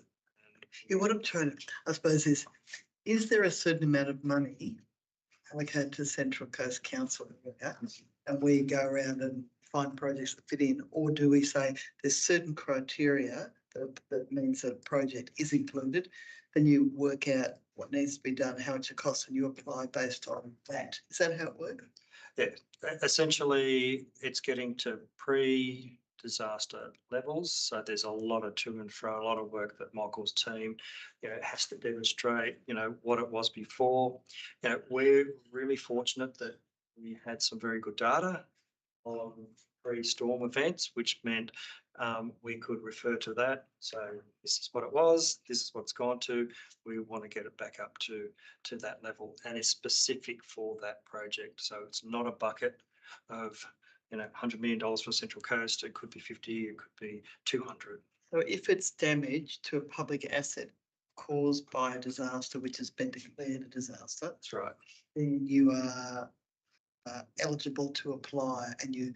Yeah, what I'm trying to, I suppose, is there a certain amount of money allocated to Central Coast Council and we go around and find projects that fit in, or do we say there's certain criteria that means that a project is included, then you work out what needs to be done, how much it costs, and you apply based on that? Is that how it works? Yeah, essentially it's getting to pre-disaster levels. So there's a lot of to and fro, a lot of work that Michael's team, has to demonstrate, what it was before. We're really fortunate that we had some very good data on pre-storm events, which meant we could refer to that. So this is what it was, this is what it's gone to. We want to get it back up to that level, and it's specific for that project. So it's not a bucket of $100 million for Central Coast. It could be 50, it could be 200. So if it's damage to a public asset caused by a disaster which has been declared a disaster, That's right. then you are eligible to apply, and you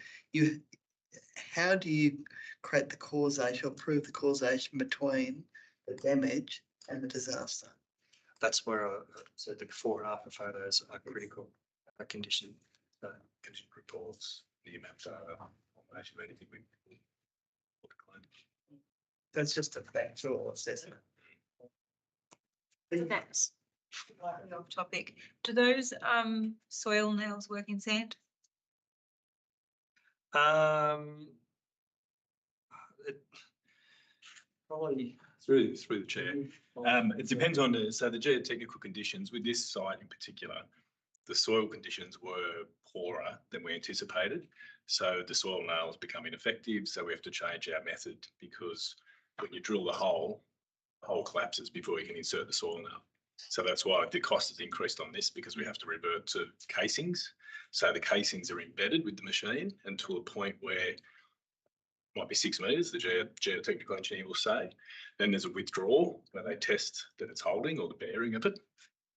how do you create the causation or prove the causation between the damage and the disaster? That's where so the before and after photos are critical condition. Condition reports, the map data, combination of anything we That's just a factual assessment. That's slightly off topic. Do those soil nails work in sand? It probably through the chair. It depends on the geotechnical conditions with this site in particular. The soil conditions were poorer than we anticipated, so the soil nails become ineffective. So we have to change our method, because when you drill the hole collapses before you can insert the soil nail. So that's why the cost has increased on this, because we have to revert to casings. So the casings are embedded with the machine until a point where it might be 6 metres, the geotechnical engineer will say. Then there's a withdrawal where they test that it's holding, or the bearing of it.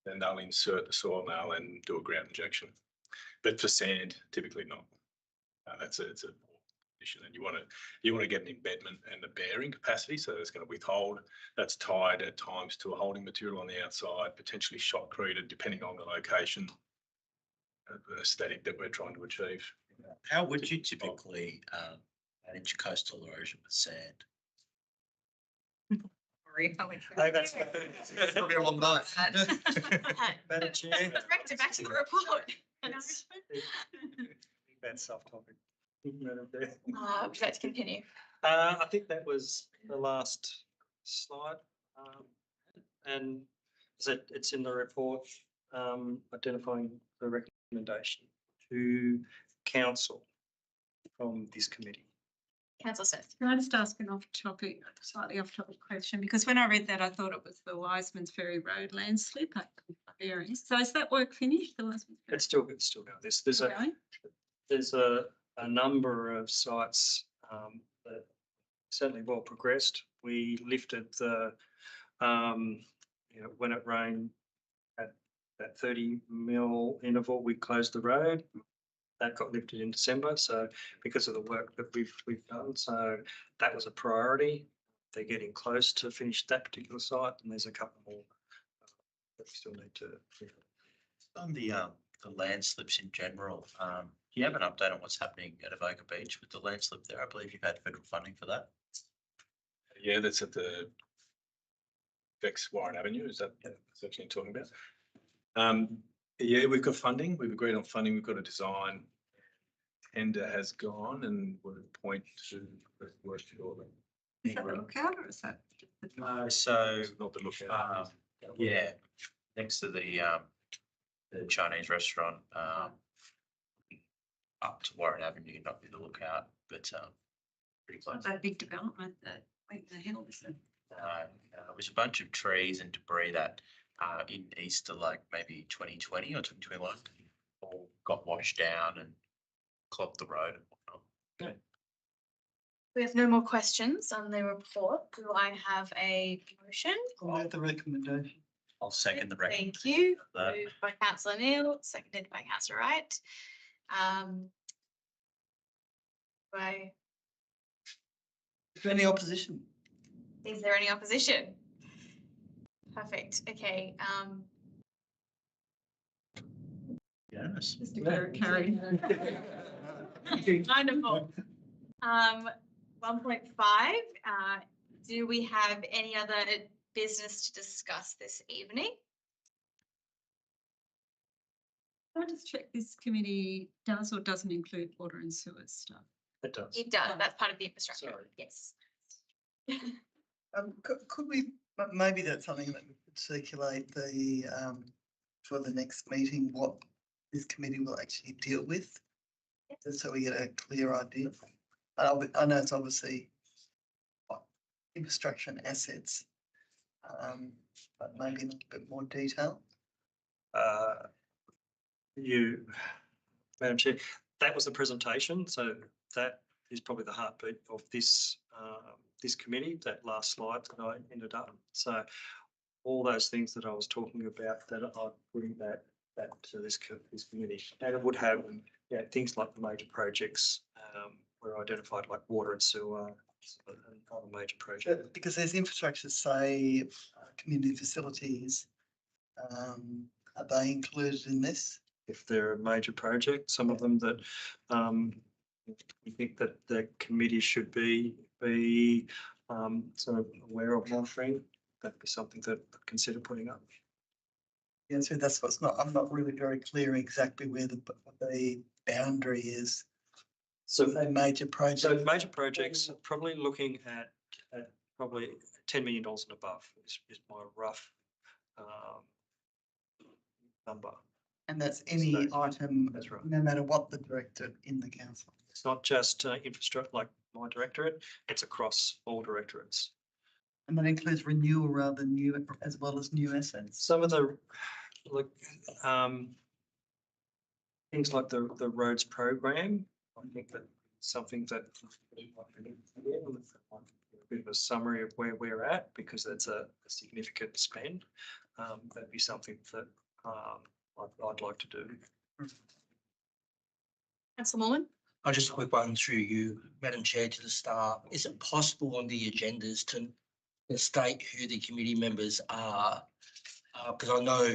Then they'll insert the soil nail and do a ground injection. But for sand, typically not. It's a poor condition, and you want to get an embedment and the bearing capacity, so it's going to withhold. That's tied at times to a holding material on the outside, potentially shotcreted, depending on the location of the aesthetic that we're trying to achieve. How would you typically manage coastal erosion with sand? that's Probably a long night. Madam Chair. Direct it back to the report. That's off topic. Madam Chair. Would you like to continue? I think that was the last slide. And it's in the report, identifying the recommendation to council from this committee. Councillor Smith. Can I just ask an slightly off topic question? Because when I read that, I thought it was the Wiseman's Ferry Road landslip bearings. So is that work finished? The Wiseman's Ferry? It's still going. There's a number of sites that certainly well progressed. We lifted the when it rained at that 30 mil interval, we closed the road. That got lifted in December, so because of the work that we've done, so that was a priority. They're getting close to finish that particular site, and there's a couple more that we still need to. On the landslips in general, do you have an update on what's happening at Avoca Beach with the landslip there? I believe you've had federal funding for that. Yeah, that's at the Vex Warren Avenue. Is that what you're talking about? Yeah, we've got funding. We've agreed on funding. We've got a design. Tender has gone, and we're at point to work shortly. Is that the lookout, or is that? No, so Not the lookout. yeah, next to the Chinese restaurant, up to Warren Avenue, not near the lookout, but pretty close. That big development that went in the hill, is it? It was a bunch of trees and debris that in Easter, like maybe 2020 or 2021, all got washed down and clogged the road and whatnot. We have no more questions on the report. Do I have a motion? I'll make the recommendation. I'll second the recommendation. Thank you. of that. Moved by councillor Neil, seconded by councillor Wright. By, Is there any opposition? is there any opposition? Perfect. Okay. Yes. Just declare it carried. Wonderful. 1.5, do we have any other business to discuss this evening? Can I just check this committee does or doesn't include water and sewers stuff? It does. It does, that's part of the infrastructure, Sorry. yes. Could we, maybe that's something that we could circulate for the next meeting, what this committee will actually deal with? Just so we get a clear idea. I know it's obviously infrastructure and assets, but maybe in a bit more detail. Madam Chair, that was the presentation, so that is probably the heartbeat of this this committee, that last slide that I ended up. So all those things that I was talking about, that I'd bring that to this committee, and it would have things like the major projects were identified, like water and sewer and other major projects. Because there's infrastructure, say, community facilities, are they included in this? If they're a major project, some of them that we think that the committee should be sort of aware of monitoring, that'd be something that I'd consider putting up. Yeah, so that's what's not, I'm not really very clear exactly where the boundary is. So a major project. So major projects, probably looking at probably $10 million and above is my rough number. And that's any item, That's right. no matter what the director in the council. It's not just infrastructure like my directorate, it's across all directorates. And that includes renewal rather than new, as well as new assets. Some of the, like, things like the roads program, I think that something that a bit of a summary of where we're at, because that's a significant spend. That'd be something that I'd like to do. Councillor Mormon? Just a quick one through you, Madam Chair, to the staff. Is it possible on the agendas to state who the committee members are? Because I know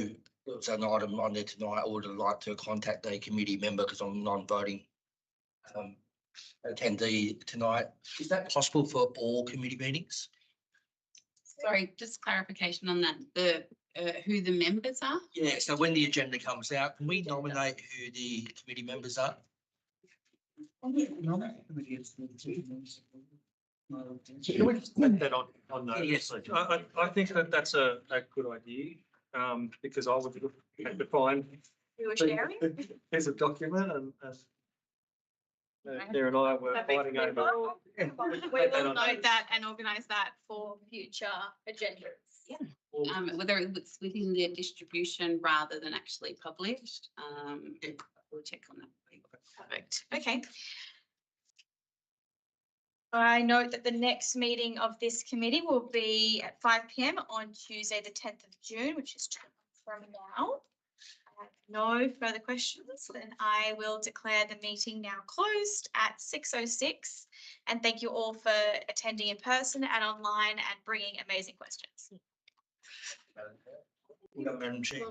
there was an item on there tonight, I would have liked to contact a committee member because I'm non-voting attendee tonight. Is that possible for all committee meetings? Sorry, just clarification on that, who the members are? Yeah, so when the agenda comes out, can we nominate who the committee members are? Can we just put that on notice? Yes. I think that that's a good idea, because I would have to find We were sharing? there's a document and there and I were Perfect. fighting over. We will note that and organise that for future agendas. Yeah. Whether it's within their distribution rather than actually published, we'll check on that. Perfect, okay. I note that the next meeting of this committee will be at 5 PM on Tuesday, the 10th of June, which is 2 months from now. I have no further questions, then I will declare the meeting now closed at 6:06. And thank you all for attending in person and online and bringing amazing questions. Madam Chair.